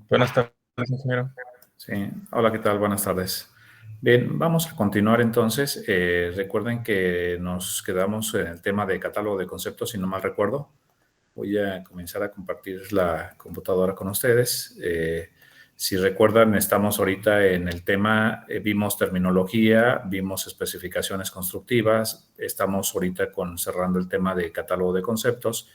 Buenas tardes, ingeniero. Sí, hola, ¿qué tal? Buenas tardes. Bien, vamos a continuar entonces. Recuerden que nos quedamos en el tema de catálogo de conceptos, si no mal recuerdo. Voy a comenzar a compartir la computadora con ustedes. Si recuerdan, estamos ahorita en el tema, vimos terminología, vimos especificaciones constructivas, estamos ahorita cerrando el tema de catálogo de conceptos.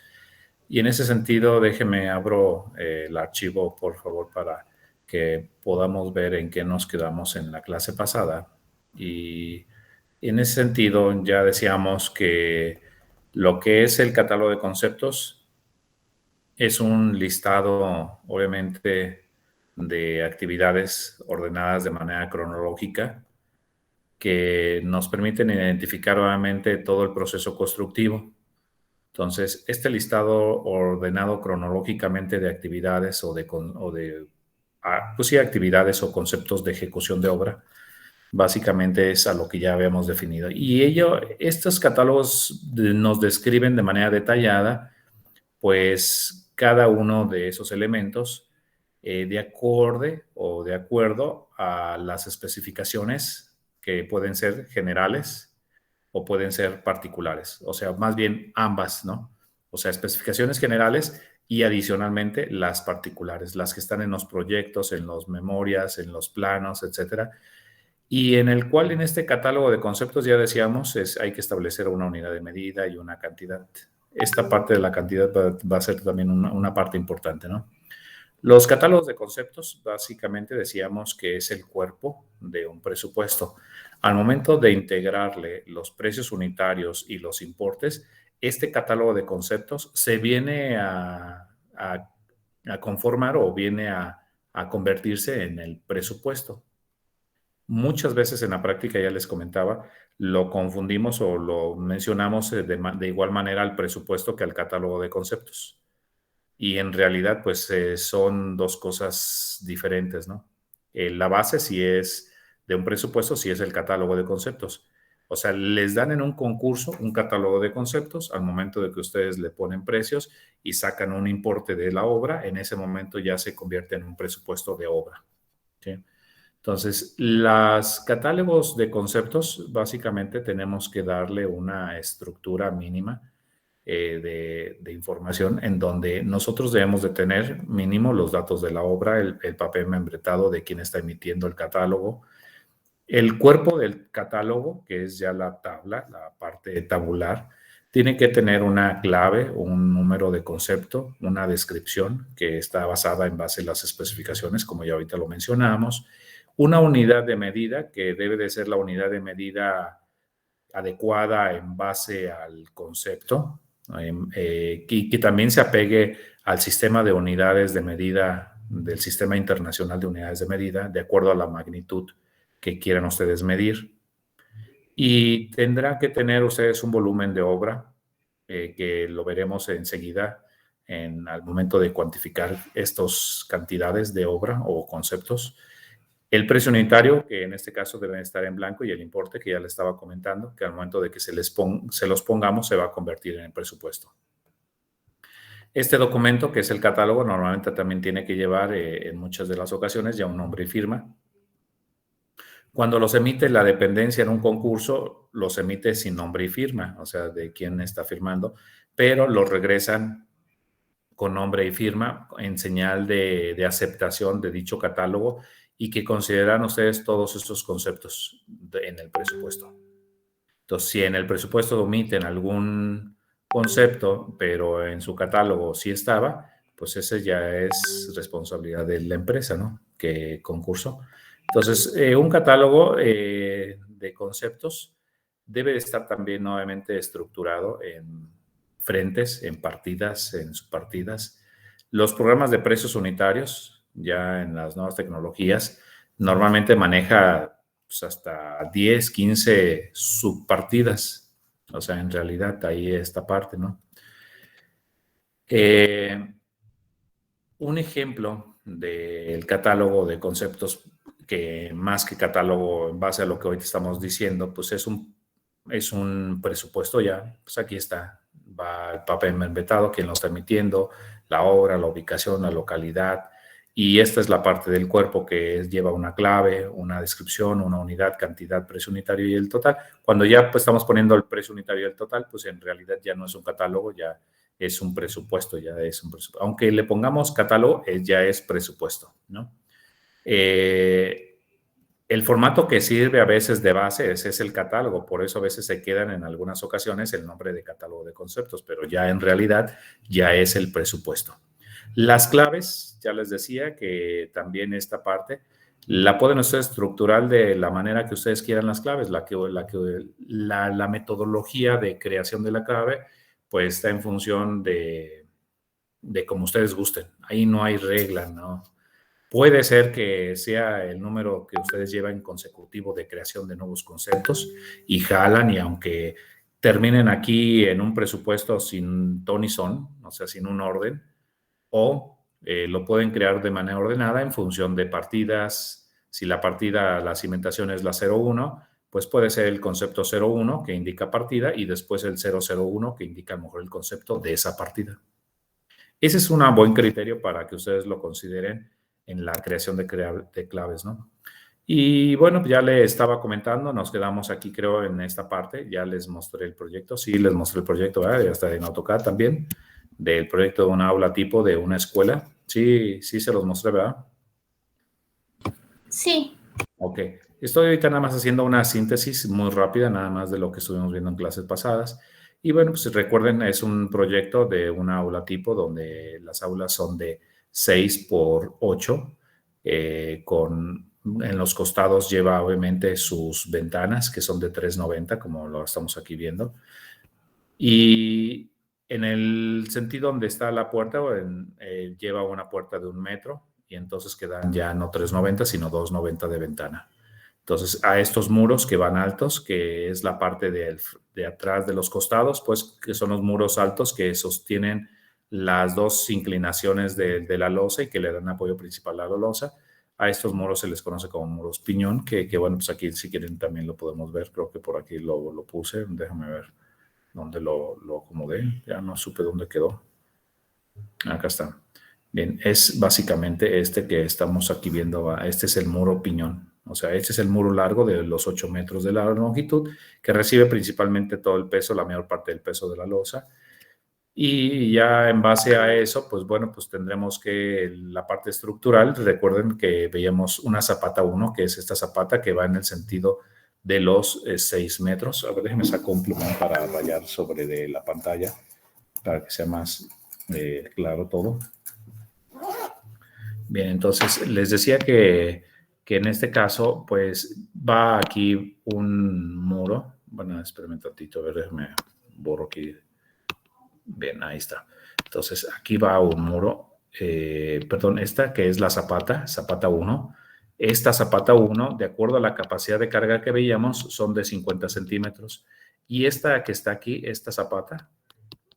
Y en ese sentido, déjeme abro el archivo, por favor, para que podamos ver en qué nos quedamos en la clase pasada. Y en ese sentido, ya decíamos que lo que es el catálogo de conceptos es un listado, obviamente, de actividades ordenadas de manera cronológica que nos permiten identificar, obviamente, todo el proceso constructivo. Entonces, este listado ordenado cronológicamente de actividades pues sí, actividades o conceptos de ejecución de obra, básicamente es a lo que ya habíamos definido. Y estos catálogos nos describen de manera detallada, pues, cada uno de esos elementos de acuerdo a las especificaciones que pueden ser generales o pueden ser particulares, o sea, más bien ambas, ¿no? O sea, especificaciones generales y adicionalmente las particulares, las que están en los proyectos, en las memorias, en los planos, etcétera. Y en el cual en este catálogo de conceptos ya decíamos, hay que establecer una unidad de medida y una cantidad. Esta parte de la cantidad va a ser también una parte importante, ¿no? Los catálogos de conceptos, básicamente decíamos que es el cuerpo de un presupuesto. Al momento de integrarle los precios unitarios y los importes, este catálogo de conceptos se viene a conformar o viene a convertirse en el presupuesto. Muchas veces en la práctica, ya les comentaba, lo confundimos o lo mencionamos de igual manera al presupuesto que al catálogo de conceptos. Y en realidad, pues son dos cosas diferentes, ¿no? La base sí es de un presupuesto, sí es el catálogo de conceptos. O sea, les dan en un concurso un catálogo de conceptos al momento de que ustedes le ponen precios y sacan un importe de la obra, en ese momento ya se convierte en un presupuesto de obra, ¿sí? Entonces, los catálogos de conceptos, básicamente tenemos que darle una estructura mínima de información en donde nosotros debemos de tener mínimo los datos de la obra, el papel membretado de quien está emitiendo el catálogo, el cuerpo del catálogo, que es ya la tabla, la parte tabular, tiene que tener una clave, un número de concepto, una descripción que está basada en base a las especificaciones, como ya ahorita lo mencionamos, una unidad de medida, que debe de ser la unidad de medida adecuada en base al concepto, que también se apegue al sistema de unidades de medida del Sistema Internacional de Unidades de Medida, de acuerdo a la magnitud que quieran ustedes medir. Y tendrán que tener ustedes un volumen de obra, que lo veremos enseguida al momento de cuantificar estas cantidades de obra o conceptos. El precio unitario, que en este caso deben estar en blanco, y el importe, que ya les estaba comentando, que al momento de que se los pongamos se va a convertir en el presupuesto. Este documento, que es el catálogo, normalmente también tiene que llevar en muchas de las ocasiones ya un nombre y firma. Cuando los emite la dependencia en un concurso, los emite sin nombre y firma, o sea, de quién está firmando, pero los regresan con nombre y firma en señal de aceptación de dicho catálogo y que consideran ustedes todos estos conceptos en el presupuesto. Entonces, si en el presupuesto omiten algún concepto, pero en su catálogo sí estaba, pues ese ya es responsabilidad de la empresa, ¿no? Que concursó. Entonces, un catálogo de conceptos debe de estar también nuevamente estructurado en frentes, en partidas, en subpartidas. Los programas de precios unitarios, ya en las nuevas tecnologías, normalmente maneja pues, hasta 10, 15 subpartidas. O sea, en realidad ahí esta parte, ¿no? Un ejemplo del catálogo de conceptos que más que catálogo en base a lo que hoy te estamos diciendo, pues es un presupuesto ya, pues aquí está, va el papel membretado, quien lo está emitiendo, la obra, la ubicación, la localidad, Y esta es la parte del cuerpo que lleva una clave, una descripción, una unidad, cantidad, precio unitario y el total. Cuando ya pues, estamos poniendo el precio unitario y el total, pues en realidad ya no es un catálogo, ya es un presupuesto, ya es un presupuesto. Aunque le pongamos catálogo, ya es presupuesto, ¿no? El formato que sirve a veces de base es el catálogo, por eso a veces se quedan en algunas ocasiones el nombre de catálogo de conceptos, pero ya en realidad ya es el presupuesto. Las claves, ya les decía que también esta parte la pueden ustedes estructurar de la manera que ustedes quieran las claves, la metodología de creación de la clave pues está en función de cómo ustedes gusten. Ahí no hay regla, ¿no? Puede ser que sea el número que ustedes llevan consecutivo de creación de nuevos conceptos y jalan y aunque terminen aquí en un presupuesto sin ton y son, o sea, sin un orden, o lo pueden crear de manera ordenada en función de partidas. Si la partida, la cimentación es la 01, pues puede ser el concepto 01 que indica partida y después el 001 que indica a lo mejor el concepto de esa partida. Ese es un buen criterio para que ustedes lo consideren en la creación de claves, ¿no? Y bueno, ya le estaba comentando, nos quedamos aquí creo en esta parte, ya les mostré el proyecto, sí, les mostré el proyecto, ¿verdad? Ya está en AutoCAD también, del proyecto de una aula tipo de una escuela, sí, sí se los mostré, ¿verdad? Sí. Ok, estoy ahorita nada más haciendo una síntesis muy rápida, nada más de lo que estuvimos viendo en clases pasadas. Y bueno, pues recuerden, es un proyecto de una aula tipo donde las aulas son de 6 por 8, en los costados lleva obviamente sus ventanas que son de 3,90 como lo estamos aquí viendo. Y en el sentido donde está la puerta, lleva una puerta de 1 metro y entonces quedan ya no 3,90 sino 2,90 de ventana. Entonces, a estos muros que van altos, que es la parte de atrás de los costados, pues que son los muros altos que sostienen las dos inclinaciones de la losa y que le dan apoyo principal a la losa. A estos muros se les conoce como muros piñón, que bueno, pues aquí si quieren también lo podemos ver. Creo que por aquí lo puse. Déjame ver dónde lo acomodé. Ya no supe dónde quedó. Acá está. Bien, es básicamente este que estamos aquí viendo. Este es el muro piñón. O sea, este es el muro largo de los 8 metros de la longitud que recibe principalmente todo el peso, la mayor parte del peso de la losa. Y ya en base a eso, pues bueno, pues tendremos que la parte estructural, recuerden que veíamos una zapata 1, que es esta zapata que va en el sentido de los 6 metros. A ver, déjenme sacar un plumón para rayar sobre de la pantalla para que sea más claro todo. Bien, entonces les decía que en este caso, pues va aquí un muro. Bueno, espérenme un tantito, a ver, déjame borro aquí. Bien, ahí está. Entonces aquí va un muro, perdón, esta que es la zapata 1. Esta zapata 1, de acuerdo a la capacidad de carga que veíamos, son de 50 centímetros. Y esta que está aquí, esta zapata,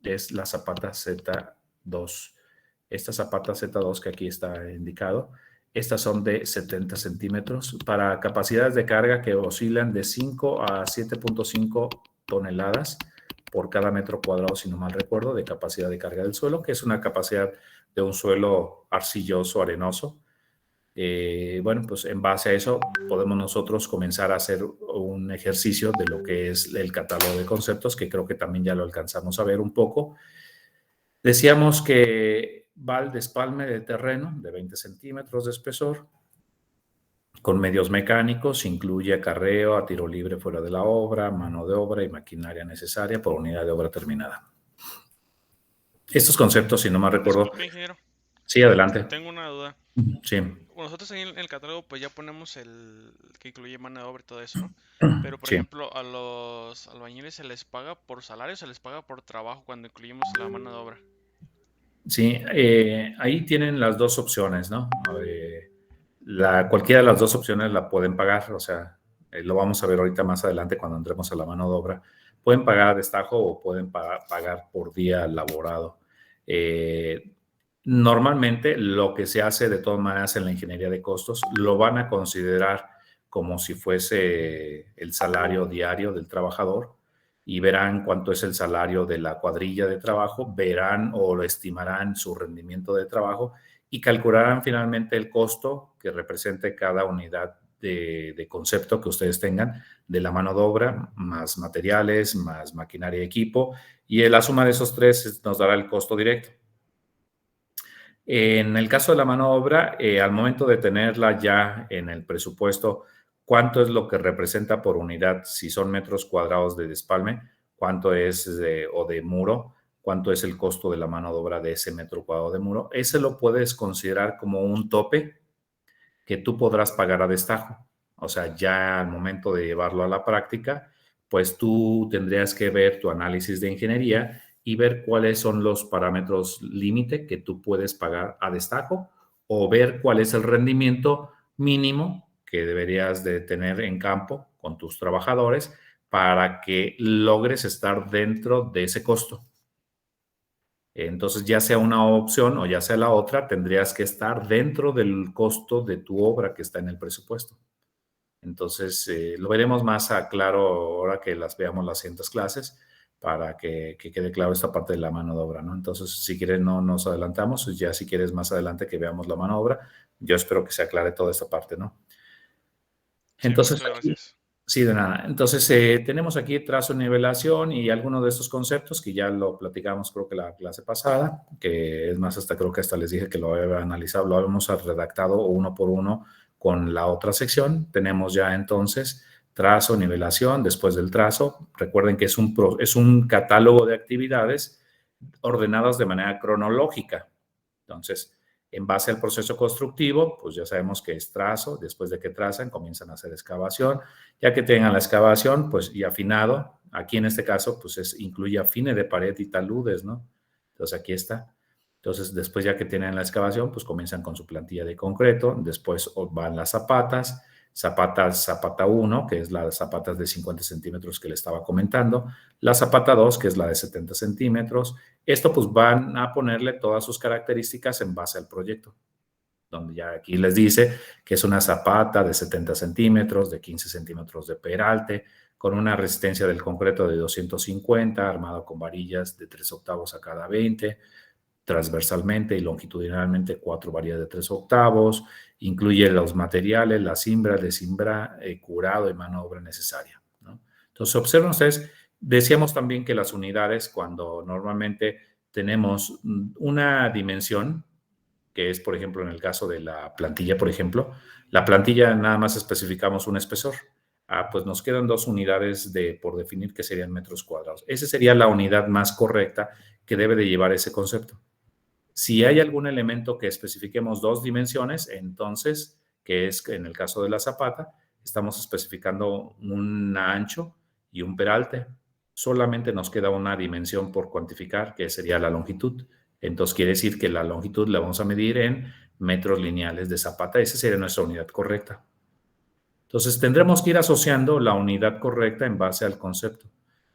es la zapata Z2. Esta zapata Z2 que aquí está indicado, estas son de 70 centímetros para capacidades de carga que oscilan de 5 a 7,5 toneladas por cada metro cuadrado, si no mal recuerdo, de capacidad de carga del suelo, que es una capacidad de un suelo arcilloso, arenoso. Bueno, pues en base a eso podemos nosotros comenzar a hacer un ejercicio de lo que es el catálogo de conceptos, que creo que también ya lo alcanzamos a ver un poco. Decíamos que va al despalme de terreno de 20 centímetros de espesor, con medios mecánicos, incluye acarreo a tiro libre fuera de la obra, mano de obra y maquinaria necesaria por unidad de obra terminada. Estos conceptos, si no me recuerdo... Disculpe, ingeniero. Sí, adelante. Tengo una duda. Sí. Nosotros en el catálogo pues ya ponemos el que incluye mano de obra y todo eso, ¿no? Pero por Sí. ejemplo a los albañiles se les paga por salario, se les paga por trabajo cuando incluimos la mano de obra. Sí, ahí tienen las dos opciones, ¿no? Cualquiera de las dos opciones la pueden pagar, o sea, lo vamos a ver ahorita más adelante cuando entremos a la mano de obra. Pueden pagar a destajo o pueden pagar por día laborado. Normalmente lo que se hace de todas maneras en la ingeniería de costos lo van a considerar como si fuese el salario diario del trabajador y verán cuánto es el salario de la cuadrilla de trabajo, verán o lo estimarán su rendimiento de trabajo y calcularán finalmente el costo que represente cada unidad de concepto que ustedes tengan de la mano de obra, más materiales, más maquinaria y equipo, y la suma de esos tres nos dará el costo directo. En el caso de la mano de obra, al momento de tenerla ya en el presupuesto, ¿cuánto es lo que representa por unidad? Si son metros cuadrados de despalme, ¿cuánto es o de muro? ¿Cuánto es el costo de la mano de obra de ese metro cuadrado de muro? Ese lo puedes considerar como un tope que tú podrás pagar a destajo. O sea, ya al momento de llevarlo a la práctica, pues tú tendrías que ver tu análisis de ingeniería y ver cuáles son los parámetros límite que tú puedes pagar a destajo o ver cuál es el rendimiento mínimo que deberías de tener en campo con tus trabajadores para que logres estar dentro de ese costo. Entonces, ya sea una opción o ya sea la otra, tendrías que estar dentro del costo de tu obra que está en el presupuesto. Entonces, lo veremos más a claro ahora que las veamos las siguientes clases para que quede claro esta parte de la mano de obra, ¿no? Entonces, si quieres, no nos adelantamos, ya si quieres más adelante que veamos la mano de obra, yo espero que se aclare toda esta parte, ¿no? Sí, Entonces, muchas aquí, gracias. sí, de nada. Entonces, tenemos aquí trazo, nivelación y algunos de estos conceptos que ya lo platicamos, creo que la clase pasada, que es más, hasta creo que hasta les dije que lo había analizado, lo habíamos redactado uno por uno con la otra sección. Tenemos ya entonces trazo, nivelación, después del trazo. Recuerden que es un catálogo de actividades ordenadas de manera cronológica. Entonces, en base al proceso constructivo, pues ya sabemos que es trazo, después de que trazan, comienzan a hacer excavación, ya que tengan la excavación, pues y afinado, aquí en este caso, pues incluye afine de pared y taludes, ¿no? Entonces aquí está. Entonces, después ya que tienen la excavación, pues comienzan con su plantilla de concreto, después van las zapatas, zapata 1, que es las zapatas de 50 centímetros que le estaba comentando, la zapata 2, que es la de 70 centímetros. Esto pues van a ponerle todas sus características en base al proyecto, donde ya aquí les dice que es una zapata de 70 centímetros, de 15 centímetros de peralte, con una resistencia del concreto de 250, armado con varillas de 3 octavos a cada 20, transversalmente y longitudinalmente 4 varillas de 3 octavos, incluye los materiales, la cimbra, el cimbra, curado y mano de obra necesaria, ¿no? Entonces, observen ustedes, decíamos también que las unidades, cuando normalmente tenemos una dimensión, que es, por ejemplo, en el caso de la plantilla, por ejemplo, la plantilla nada más especificamos un espesor. Pues nos quedan 2 unidades por definir que serían metros cuadrados. Esa sería la unidad más correcta que debe de llevar ese concepto. Si hay algún elemento que especifiquemos 2 dimensiones, entonces, que es en el caso de la zapata, estamos especificando un ancho y un peralte. Solamente nos queda una dimensión por cuantificar, que sería la longitud. Entonces, quiere decir que la longitud la vamos a medir en metros lineales de zapata. Esa sería nuestra unidad correcta. Entonces, tendremos que ir asociando la unidad correcta en base al concepto.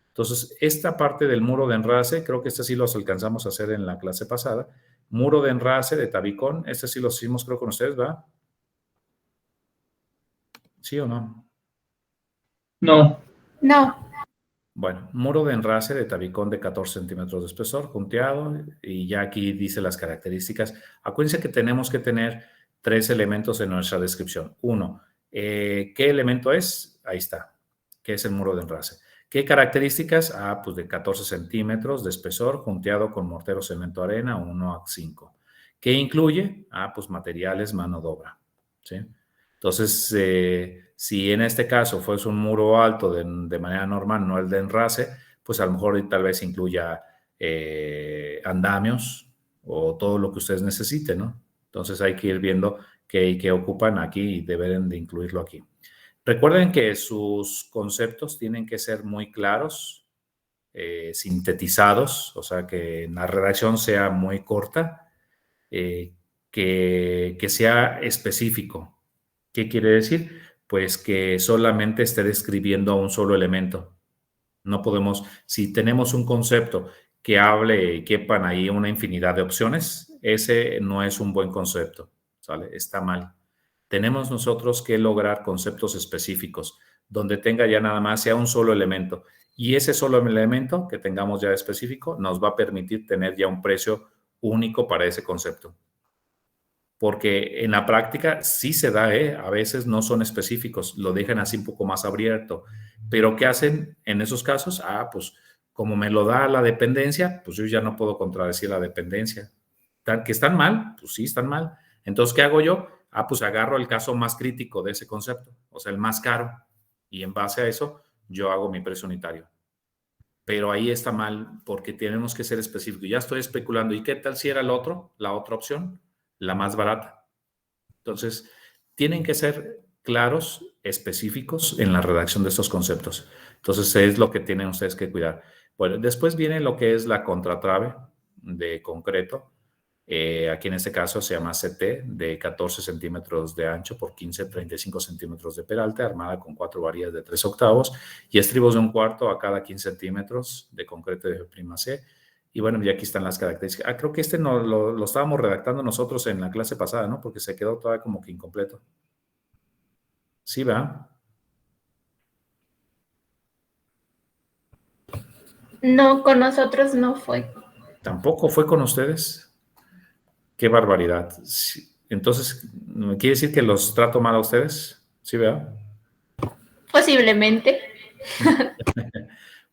Entonces, esta parte del muro de enrase, creo que este sí los alcanzamos a hacer en la clase pasada. Muro de enrase de tabicón, este sí lo hicimos creo con ustedes, ¿va? ¿Sí o no? No. No. Bueno, muro de enrase de tabicón de 14 centímetros de espesor, punteado, y ya aquí dice las características. Acuérdense que tenemos que tener 3 elementos en nuestra descripción. Uno, ¿qué elemento es? Ahí está, ¿qué es el muro de enrase? ¿Qué características? Pues de 14 centímetros de espesor, junteado con mortero, cemento, arena, 1 a 5. ¿Qué incluye? Pues materiales, mano de obra, ¿sí? Entonces, si en este caso fuese un muro alto de manera normal, no el de enrase, pues a lo mejor tal vez incluya andamios o todo lo que ustedes necesiten, ¿no? Entonces hay que ir viendo qué ocupan aquí y deben de incluirlo aquí. Recuerden que sus conceptos tienen que ser muy claros, sintetizados, o sea, que la redacción sea muy corta, que sea específico. ¿Qué quiere decir? Pues que solamente esté describiendo a un solo elemento. No podemos, si tenemos un concepto que hable y quepan ahí una infinidad de opciones, ese no es un buen concepto, ¿sale? Está mal. Tenemos nosotros que lograr conceptos específicos, donde tenga ya nada más sea un solo elemento. Y ese solo elemento que tengamos ya específico nos va a permitir tener ya un precio único para ese concepto. porque en la práctica sí se da, a veces no son específicos, lo dejan así un poco más abierto. Pero ¿qué hacen en esos casos? Pues como me lo da la dependencia, pues yo ya no puedo contradecir la dependencia. ¿Que están mal? Pues sí, están mal. Entonces, ¿qué hago yo? Pues agarro el caso más crítico de ese concepto, o sea, el más caro, y en base a eso yo hago mi precio unitario. Pero ahí está mal porque tenemos que ser específicos. Ya estoy especulando. ¿Y qué tal si era la otra opción? La más barata. Entonces, tienen que ser claros, específicos en la redacción de estos conceptos. Entonces, es lo que tienen ustedes que cuidar. Bueno, después viene lo que es la contratrave de concreto. Aquí en este caso se llama CT, de 14 centímetros de ancho por 15, 35 centímetros de peralte, armada con 4 varillas de 3 octavos y estribos de 1/4 a cada 15 centímetros de concreto de F''C. Y bueno, ya aquí están las características. Creo que este no, lo estábamos redactando nosotros en la clase pasada, ¿no? Porque se quedó todavía como que incompleto. Sí, ¿verdad? No, con nosotros no fue. ¿Tampoco fue con ustedes? ¡Qué barbaridad! Entonces, ¿quiere decir que los trato mal a ustedes? ¿Sí, verdad? Posiblemente.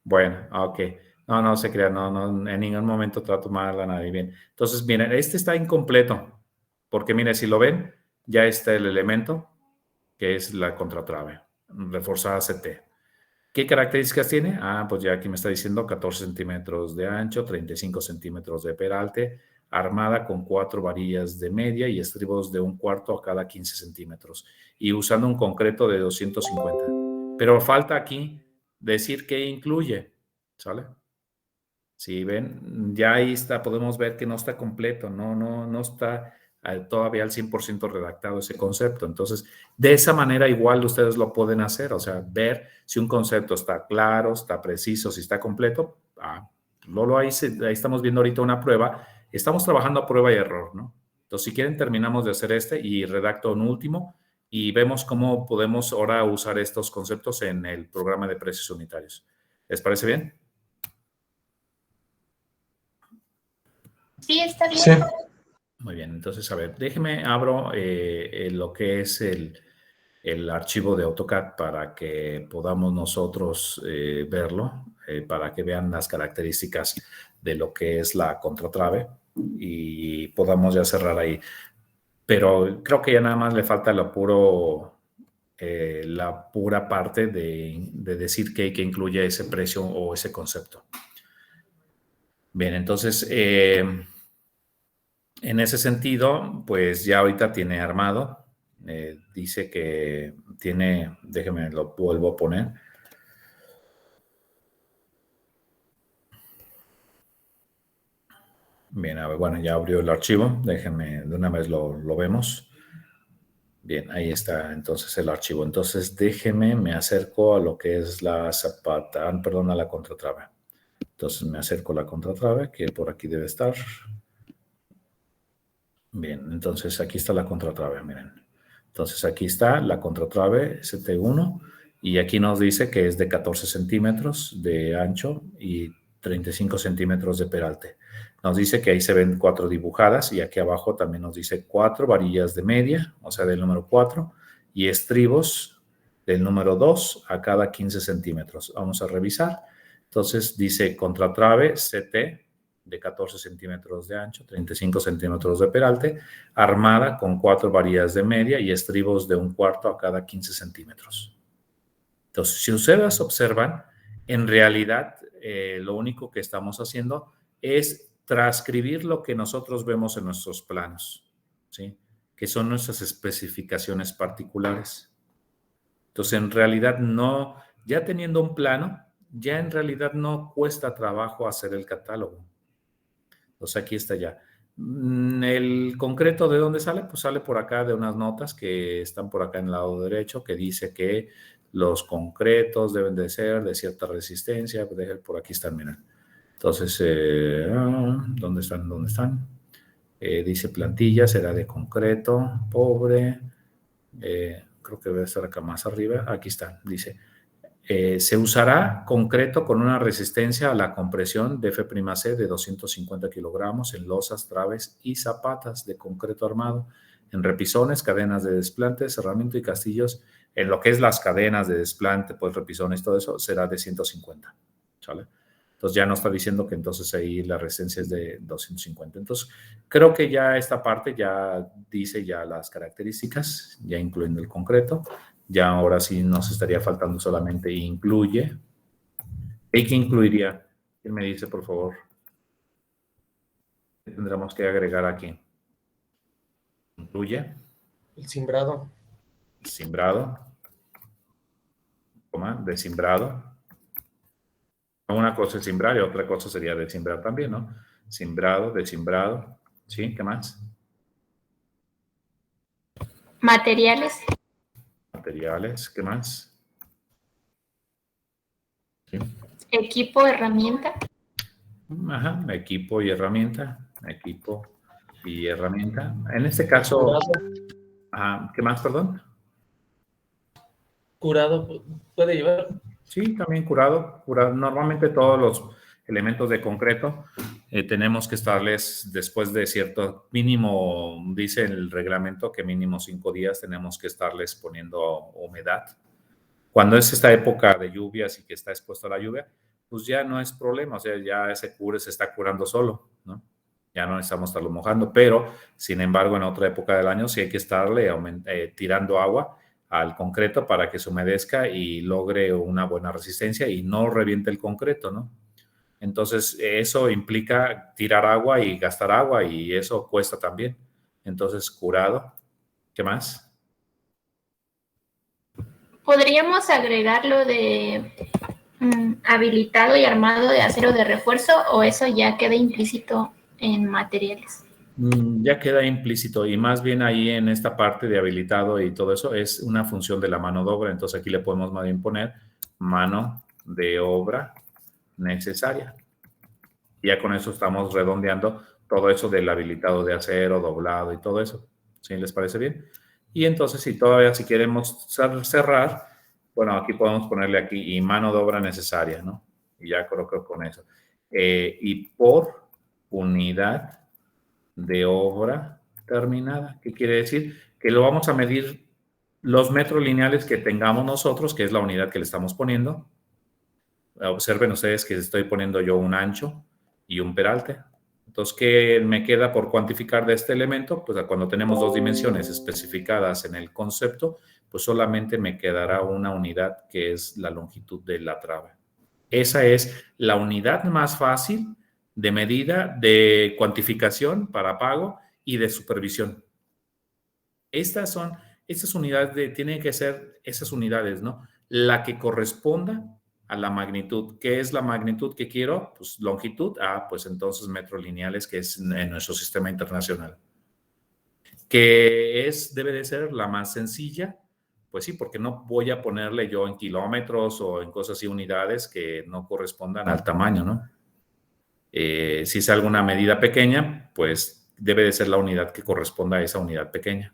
Bueno, ok. No se crea, no, en ningún momento trato mal a nadie. Bien. Entonces, miren, este está incompleto, porque miren, si lo ven, ya está el elemento, que es la contratrave, reforzada CT. ¿Qué características tiene? Pues ya aquí me está diciendo 14 centímetros de ancho, 35 centímetros de peralte, armada con 4 varillas de media y estribos de 1/4 a cada 15 centímetros y usando un concreto de 250. Pero falta aquí decir qué incluye, ¿sale? Si ven, ya ahí está, podemos ver que no está completo, no está todavía al 100% redactado ese concepto. Entonces, de esa manera igual ustedes lo pueden hacer, o sea, ver si un concepto está claro, está preciso, si está completo. Ahí estamos viendo ahorita una prueba. Estamos trabajando a prueba y error, ¿no? Entonces, si quieren, terminamos de hacer y redacto un último y vemos cómo podemos ahora usar estos conceptos en el programa de precios unitarios. ¿Les parece bien? Sí, está bien. Sí. Muy bien, entonces, a ver, déjeme abro lo que es el archivo de AutoCAD para que podamos nosotros verlo, para que vean las características de lo que es la contratrave y podamos ya cerrar ahí. Pero creo que ya nada más le falta la pura parte de decir que incluye ese precio o ese concepto. Bien, entonces, en ese sentido, pues ya ahorita tiene armado. Dice que tiene, déjeme lo vuelvo a poner. Bien, a ver, bueno, ya abrió el archivo. Déjenme, de una vez lo vemos. Bien, ahí está entonces el archivo. Entonces, déjeme, me acerco a lo que es la zapata, perdón, a la contratrave. Entonces, me acerco a la contratrave, que por aquí debe estar. Bien, entonces aquí está la contratrave, miren. Entonces aquí está la contratrave ST1 y aquí nos dice que es de 14 centímetros de ancho y 35 centímetros de peralte. Nos dice que ahí se ven 4 dibujadas y aquí abajo también nos dice 4 varillas de media, o sea, del número 4 y estribos del número 2 a cada 15 centímetros. Vamos a revisar. Entonces dice contratrave CT de 14 centímetros de ancho, 35 centímetros de peralte, armada con 4 varillas de media y estribos de 1/4 a cada 15 centímetros. Entonces, si ustedes observan, en realidad lo único que estamos haciendo es transcribir lo que nosotros vemos en nuestros planos, ¿sí? Que son nuestras especificaciones particulares. Entonces, en realidad no, ya teniendo un plano, ya en realidad no cuesta trabajo hacer el catálogo. Entonces aquí está ya. El concreto, ¿de dónde sale? Pues sale por acá de unas notas que están por acá en el lado derecho que dice que los concretos deben de ser de cierta resistencia. Por aquí están, miren. Entonces, ¿dónde están? ¿Dónde están? Dice plantilla, será de concreto, pobre. Creo que debe estar acá más arriba. Aquí está, dice. Se usará concreto con una resistencia a la compresión de F''C de 250 kilogramos en losas, traves y zapatas de concreto armado. En repisones, cadenas de desplante, cerramiento y castillos, en lo que es las cadenas de desplante, pues repisones, todo eso, será de 150, ¿sale? Entonces ya nos está diciendo que entonces ahí la resistencia es de 250. Entonces creo que ya esta parte ya dice ya las características, ya incluyendo el concreto. Ya ahora sí nos estaría faltando solamente incluye. ¿Y qué incluiría? ¿Quién me dice, por favor? ¿Qué tendremos que agregar aquí? Incluye. El cimbrado. Cimbrado. Desimbrado. Una cosa es cimbrar y otra cosa sería desimbrar también, ¿no? Cimbrado, desimbrado. ¿Sí? ¿Qué más? Materiales. Materiales. ¿Qué más? ¿Sí? Equipo, herramienta. Ajá, equipo y herramienta. Equipo y herramienta. En este caso, ¿qué más, perdón? Curado puede llevar. Sí, también curado. Normalmente todos los elementos de concreto tenemos que estarles después de cierto mínimo, dice el reglamento que mínimo 5 días tenemos que estarles poniendo humedad. Cuando es esta época de lluvias y que está expuesto a la lluvia, pues ya no es problema, o sea, ya se está curando solo, ¿no? Ya no necesitamos estarlo mojando, pero sin embargo en otra época del año sí hay que estarle tirando agua al concreto para que se humedezca y logre una buena resistencia y no reviente el concreto, ¿no? Entonces, eso implica tirar agua y gastar agua y eso cuesta también. Entonces, curado. ¿Qué más? ¿Podríamos agregarlo de habilitado y armado de acero de refuerzo o eso ya queda implícito en materiales? Ya queda implícito y más bien ahí en esta parte de habilitado y todo eso es una función de la mano de obra. Entonces, aquí le podemos más bien poner mano de obra necesaria. Ya con eso estamos redondeando todo eso del habilitado de acero, doblado y todo eso. ¿Sí les parece bien? Y entonces, si todavía si queremos cerrar, bueno, aquí podemos ponerle aquí y mano de obra necesaria, ¿no? Y ya creo que con eso. Y por unidad de obra terminada. ¿Qué quiere decir? Que lo vamos a medir los metros lineales que tengamos nosotros, que es la unidad que le estamos poniendo. Observen ustedes que estoy poniendo yo un ancho y un peralte. Entonces, ¿qué me queda por cuantificar de este elemento? Pues cuando tenemos dos dimensiones especificadas en el concepto, pues solamente me quedará una unidad que es la longitud de la traba. Esa es la unidad más fácil de medida, de cuantificación para pago y de supervisión. Estas unidades, tienen que ser esas unidades, ¿no? La que corresponda a la magnitud. ¿Qué es la magnitud que quiero? Pues longitud. Pues entonces metros lineales, que es en nuestro sistema internacional. ¿Qué debe de ser la más sencilla? Pues sí, porque no voy a ponerle yo en kilómetros o en cosas y unidades que no correspondan al tamaño, ¿no? Si es alguna medida pequeña, pues debe de ser la unidad que corresponda a esa unidad pequeña.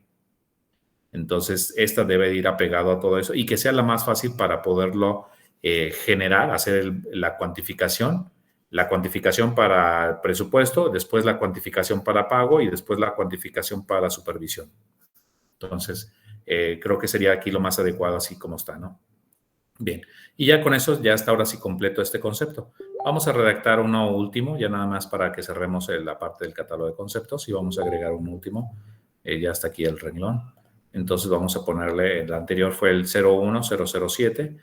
Entonces, esta debe de ir apegado a todo eso y que sea la más fácil para poderlo generar, hacer la cuantificación para presupuesto, después la cuantificación para pago y después la cuantificación para supervisión. Entonces, creo que sería aquí lo más adecuado así como está, ¿no? Bien, y ya con eso ya está ahora sí completo este concepto. Vamos a redactar uno último, ya nada más para que cerremos la parte del catálogo de conceptos y vamos a agregar un último. Ya está aquí el renglón. Entonces vamos a ponerle, el anterior fue el 01007.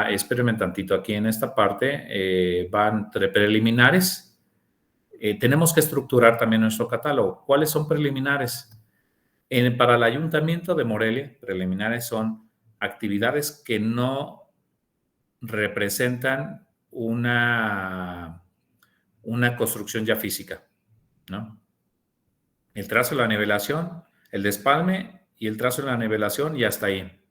Espérenme tantito, aquí en esta parte van entre preliminares. Tenemos que estructurar también nuestro catálogo. ¿Cuáles son preliminares? Para el Ayuntamiento de Morelia, preliminares son actividades que no representan una construcción ya física, ¿no? El trazo de la nivelación, el despalme y el trazo de la nivelación y hasta ahí.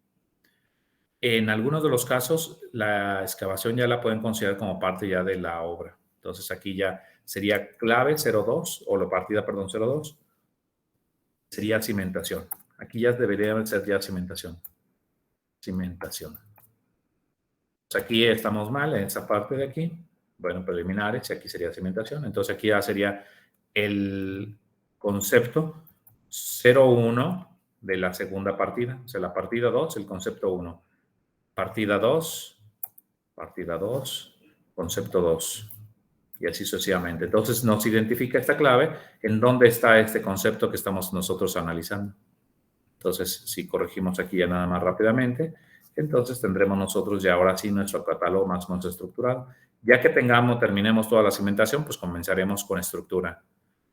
En algunos de los casos, la excavación ya la pueden considerar como parte ya de la obra. Entonces, aquí ya sería clave 02 o la partida, perdón, 02. Sería cimentación. Aquí ya debería ser ya cimentación. Cimentación. Pues aquí estamos mal en esa parte de aquí. Bueno, preliminares, y aquí sería cimentación. Entonces aquí ya sería el concepto 0,1 de la segunda partida. O sea, la partida 2, el concepto 1. Partida 2, concepto 2. Y así sucesivamente. Entonces nos identifica esta clave en dónde está este concepto que estamos nosotros analizando. Entonces, si corregimos aquí ya nada más rápidamente, entonces tendremos nosotros ya ahora sí nuestro catálogo más o menos estructurado. Ya que terminemos toda la cimentación, pues comenzaremos con estructura.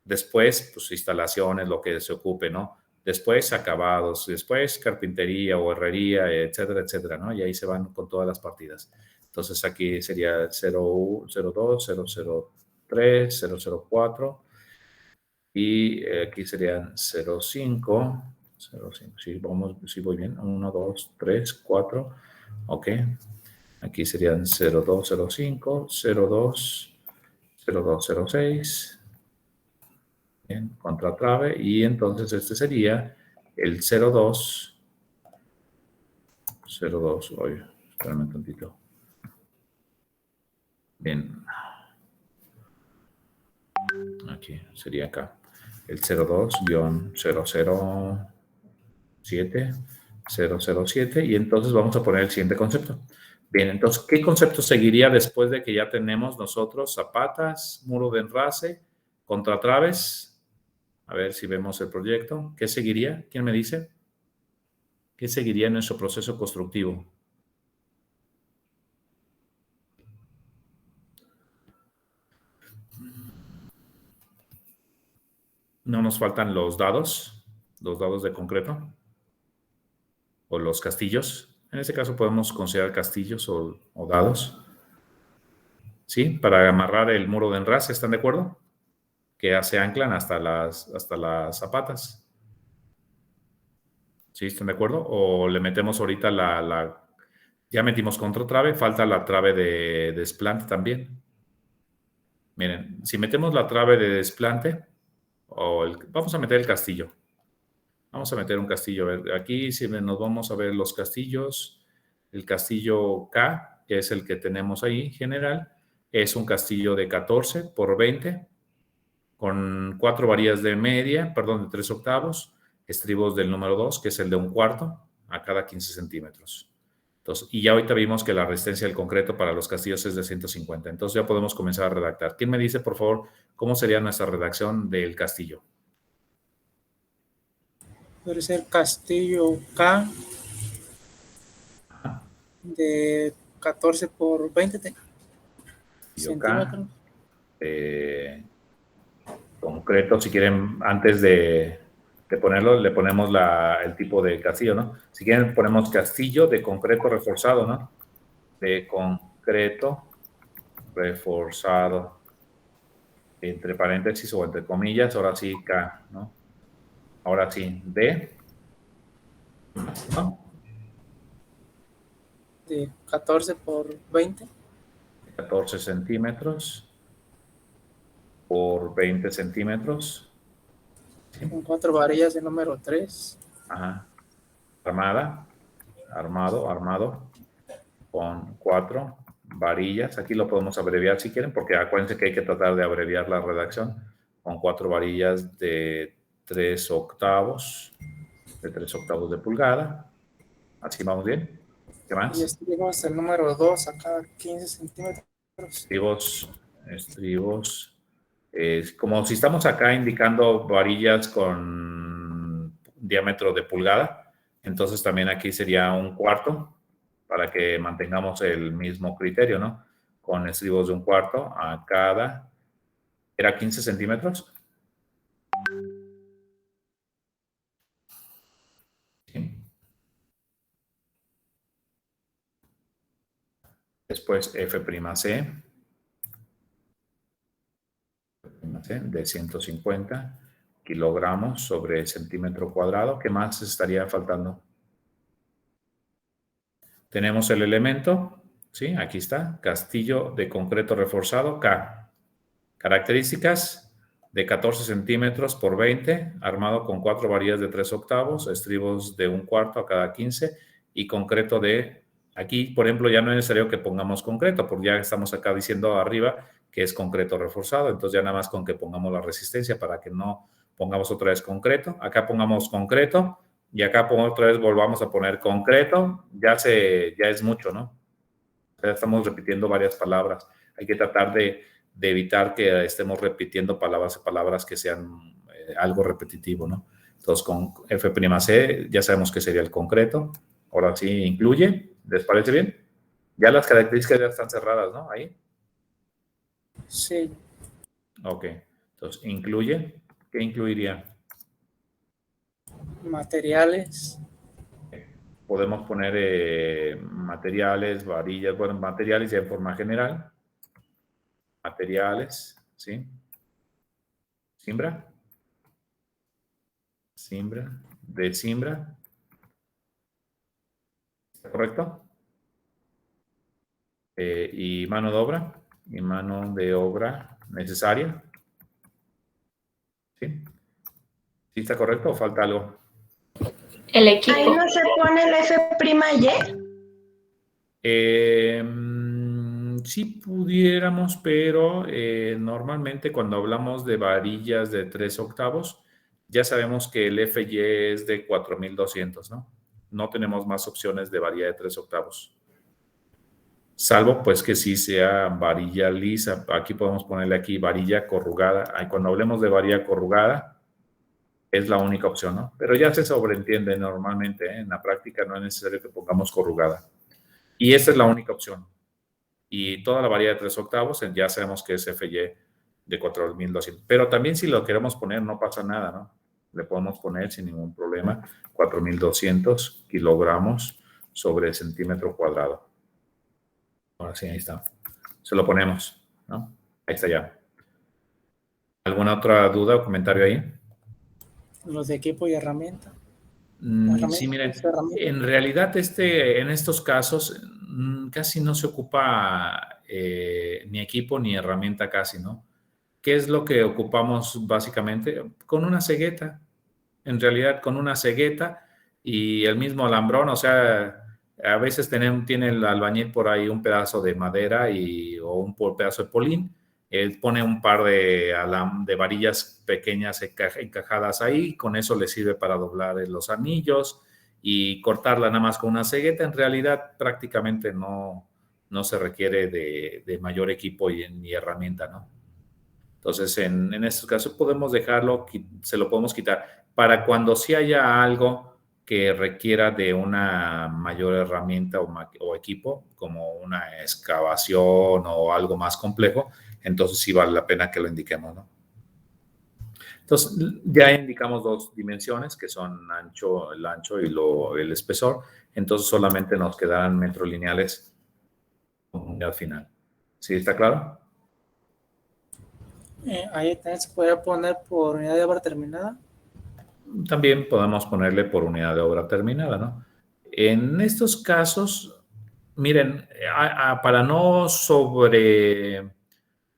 Después, pues instalaciones, lo que se ocupe, ¿no? Después acabados, después carpintería o herrería, etcétera, etcétera, ¿no? Y ahí se van con todas las partidas. Entonces aquí sería 002, 003, 004 y aquí serían 05, sí, sí voy bien, 1, 2, 3, 4, ok. Aquí serían 0205, 02, 0206, bien, contratrave, y entonces este sería el 02, oye, espérame un tantito. Bien, aquí sería acá, el 02-007, y entonces vamos a poner el siguiente concepto. Bien, entonces, ¿qué concepto seguiría después de que ya tenemos nosotros zapatas, muro de enrase, contratraves? A ver si vemos el proyecto. ¿Qué seguiría? ¿Quién me dice? ¿Qué seguiría en nuestro proceso constructivo? No nos faltan los dados de concreto o los castillos. En este caso podemos considerar castillos o dados. ¿Sí? Para amarrar el muro de enrase, ¿están de acuerdo? Que se anclan hasta las zapatas. ¿Sí? ¿Están de acuerdo? O le metemos ahorita ya metimos contratrave, falta la trave de desplante también. Miren, si metemos la trave de desplante, vamos a meter el castillo. Vamos a meter un castillo. A ver, aquí si nos vamos a ver los castillos, el castillo K, que es el que tenemos ahí general, es un castillo de 14 por 20, con 4 varillas de media, perdón, de 3 octavos, estribos del número 2, que es el de 1/4, a cada 15 centímetros. Entonces, y ya ahorita vimos que la resistencia del concreto para los castillos es de 150. Entonces ya podemos comenzar a redactar. ¿Quién me dice, por favor, cómo sería nuestra redacción del castillo? Puede ser castillo K de 14 por 20 centímetros. Concreto, si quieren, antes de ponerlo, le ponemos el tipo de castillo, ¿no? Si quieren, ponemos castillo de concreto reforzado, ¿no? De concreto reforzado, entre paréntesis o entre comillas, ahora sí K, ¿no? Ahora sí, D, ¿no? De 14 por 20. 14 centímetros por 20 centímetros. Con 4 varillas de número 3. Ajá. Armado, con 4 varillas. Aquí lo podemos abreviar si quieren, porque acuérdense que hay que tratar de abreviar la redacción. Con 4 varillas de 3 octavos, de pulgada. Así vamos bien. ¿Qué más? Y estribos el número 2 a cada 15 centímetros. Estribos. Como si estamos acá indicando varillas con diámetro de pulgada, entonces también aquí sería 1/4 para que mantengamos el mismo criterio, ¿no? Con estribos de 1/4 a cada... ¿Era 15 centímetros? Sí. Después F'C de 150 kilogramos sobre centímetro cuadrado. ¿Qué más estaría faltando? Tenemos el elemento, ¿sí? Aquí está, castillo de concreto reforzado, K. Características de 14 centímetros por 20, armado con 4 varillas de 3 octavos, estribos de 1/4 a cada 15 y concreto aquí, por ejemplo, ya no es necesario que pongamos concreto, porque ya estamos acá diciendo arriba que es concreto reforzado, entonces ya nada más con que pongamos la resistencia para que no Pongamos otra vez concreto. Acá pongamos concreto. Y acá otra vez volvamos a poner concreto. Ya es mucho, ¿no? Ya estamos repitiendo varias palabras. Hay que tratar de evitar que estemos repitiendo palabras que sean algo repetitivo, ¿no? Entonces, con F'C ya sabemos que sería el concreto. Ahora sí, incluye. ¿Les parece bien? Ya las características ya están cerradas, ¿no? Ahí. Sí, Ok. Entonces, incluye. ¿Qué incluiría? materiales, Podemos poner materiales, varillas, bueno, materiales ya en forma general. Materiales, ¿sí? Simbra. Simbra. De simbra. ¿Correcto? Y mano de obra. Y mano de obra necesaria. ¿Sí? ¿Sí está correcto o falta algo? El Ahí equipo. no se pone el F'Y. Sí pudiéramos, pero normalmente cuando hablamos de varillas de 3 octavos, ya sabemos que el FY es de 4200, ¿no? No tenemos más opciones de varilla de 3 octavos. Salvo pues que sí sea varilla lisa. Aquí podemos ponerle aquí varilla corrugada. Ahí, cuando hablemos de varilla corrugada, es la única opción, ¿no? Pero ya se sobreentiende normalmente, ¿eh? En la práctica no es necesario que pongamos corrugada. Y esta es la única opción. Y toda la varilla de 3 octavos, ya sabemos que es FY de 4200. Pero también si lo queremos poner, no pasa nada, ¿no? Le podemos poner sin ningún problema 4200 kilogramos sobre centímetro cuadrado. Ahora sí, ahí está. Se lo ponemos, ¿no? Ahí está ya. ¿Alguna otra duda o comentario ahí? los de equipo y herramienta. Sí, miren, en realidad en estos casos casi no se ocupa ni equipo ni herramienta casi, ¿no? ¿Qué es lo que ocupamos básicamente? Con una cegueta, en realidad con una cegueta y el mismo alambrón, o sea, a veces tiene el albañil por ahí un pedazo de madera o un pedazo de polín. Él pone un par de varillas pequeñas encajadas ahí, con eso le sirve para doblar los anillos y cortarla nada más con una cegueta. En realidad prácticamente no se requiere de mayor equipo ni herramienta, ¿no? Entonces, en estos casos podemos dejarlo, se lo podemos quitar. Para cuando sí haya algo que requiera de una mayor herramienta o equipo, como una excavación o algo más complejo, entonces sí vale la pena que lo indiquemos, ¿no? Entonces, ya indicamos 2 dimensiones, que son el ancho y el espesor. Entonces, solamente nos quedarán metros lineales como unidad final. ¿Sí está claro? Ahí también se podría poner por unidad de obra terminada. También podemos ponerle por unidad de obra terminada, ¿no? En estos casos, miren, para no sobre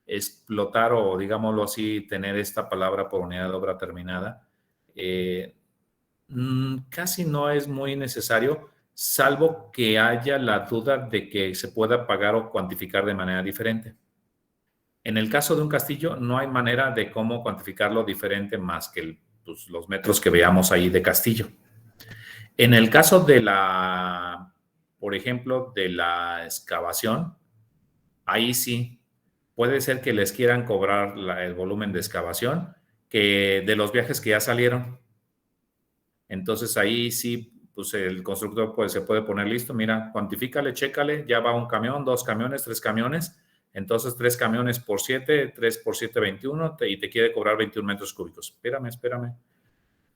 explotar o, digámoslo así, tener esta palabra por unidad de obra terminada, casi no es muy necesario, salvo que haya la duda de que se pueda pagar o cuantificar de manera diferente. En el caso de un castillo, no hay manera de cómo cuantificarlo diferente más que los metros que veamos ahí de castillo. En el caso de por ejemplo, de la excavación, ahí sí, puede ser que les quieran cobrar el volumen de excavación que de los viajes que ya salieron. Entonces ahí sí, pues el constructor se puede poner listo, mira, cuantifícale, chécale, ya va un camión, 2 camiones, 3 camiones, entonces 3 camiones por 7, 3 por 7, 21, y te quiere cobrar 21 metros cúbicos. Espérame.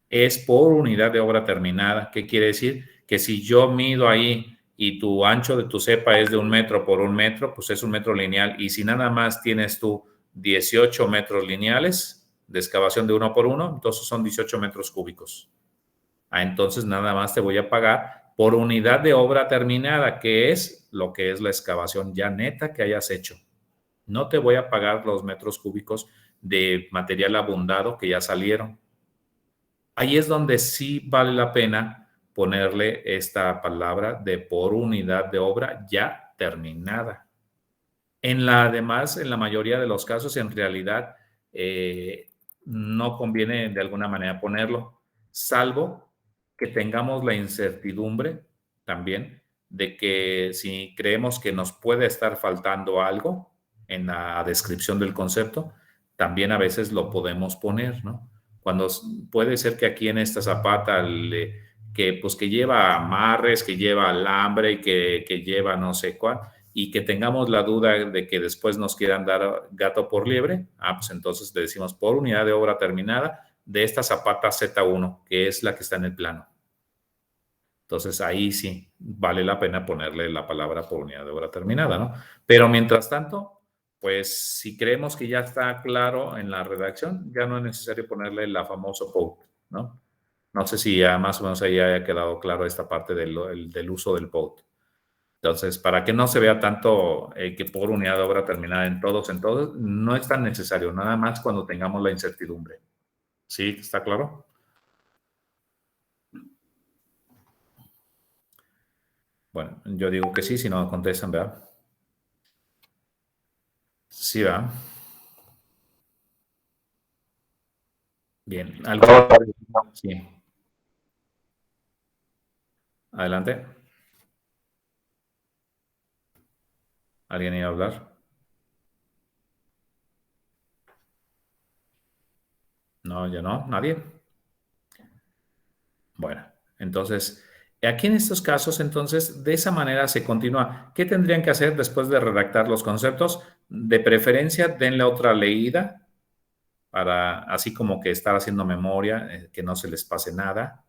Es por unidad de obra terminada. ¿Qué quiere decir? Que si yo mido ahí y tu ancho de tu cepa es de 1 metro por 1 metro, pues es 1 metro lineal. Y si nada más tienes tú 18 metros lineales de excavación de 1 por 1, entonces son 18 metros cúbicos. Entonces nada más te voy a pagar por unidad de obra terminada, que es lo que es la excavación ya neta que hayas hecho. No te voy a pagar los metros cúbicos de material abundado que ya salieron. Ahí es donde sí vale la pena ponerle esta palabra de por unidad de obra ya terminada. Además, en la mayoría de los casos, en realidad, no conviene de alguna manera ponerlo, salvo que tengamos la incertidumbre también de que si creemos que nos puede estar faltando algo en la descripción del concepto, también a veces lo podemos poner, ¿no? Cuando puede ser que aquí en esta zapata, pues que lleva amarres, que lleva alambre y que lleva no sé cuál, y que tengamos la duda de que después nos quieran dar gato por liebre, pues entonces le decimos por unidad de obra terminada de esta zapata Z1, que es la que está en el plano. Entonces ahí sí vale la pena ponerle la palabra por unidad de obra terminada, ¿no? Pero mientras tanto, pues si creemos que ya está claro en la redacción, ya no es necesario ponerle la famosa POUT, ¿no? No sé si ya más o menos ahí haya quedado claro esta parte del uso del POUT. Entonces, para que no se vea tanto que por unidad de obra terminada en todos, no es tan necesario, nada más cuando tengamos la incertidumbre. ¿Sí? ¿Está claro? Bueno, yo digo que sí, si no contestan, ¿verdad? Sí, ¿verdad? Bien. ¿Algo? Sí. Adelante. ¿Alguien iba a hablar? No, ya no, nadie. Bueno, entonces, aquí en estos casos, entonces, de esa manera se continúa. ¿Qué tendrían que hacer después de redactar los conceptos? De preferencia, denle otra leída para así como que estar haciendo memoria, que no se les pase nada,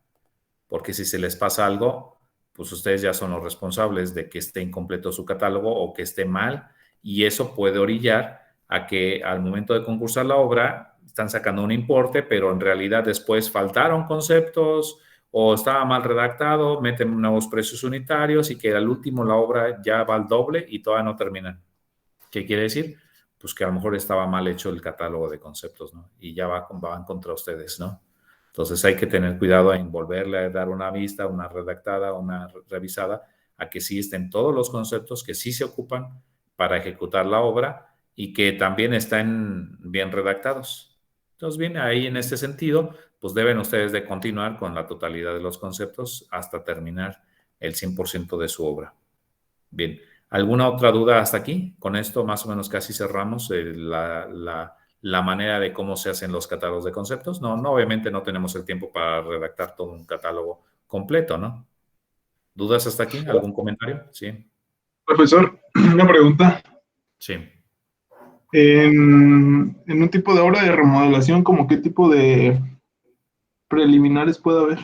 porque si se les pasa algo, pues ustedes ya son los responsables de que esté incompleto su catálogo o que esté mal, y eso puede orillar a que al momento de concursar la obra están sacando un importe, pero en realidad después faltaron conceptos o estaba mal redactado, meten nuevos precios unitarios y que al último la obra ya va al doble y todavía no termina. ¿Qué quiere decir? Pues que a lo mejor estaba mal hecho el catálogo de conceptos, ¿no? Y ya van contra ustedes, ¿no? Entonces hay que tener cuidado en volverle a dar una vista, una redactada, una revisada, a que sí estén todos los conceptos que sí se ocupan para ejecutar la obra y que también estén bien redactados. Entonces, bien, ahí en este sentido, pues deben ustedes de continuar con la totalidad de los conceptos hasta terminar el 100% de su obra. Bien, ¿alguna otra duda hasta aquí? Con esto más o menos casi cerramos la manera de cómo se hacen los catálogos de conceptos. No, obviamente no tenemos el tiempo para redactar todo un catálogo completo, ¿no? ¿Dudas hasta aquí? ¿Algún comentario? Sí. Profesor, una pregunta. Sí. En un tipo de obra de remodelación, ¿cómo qué tipo de preliminares puede haber?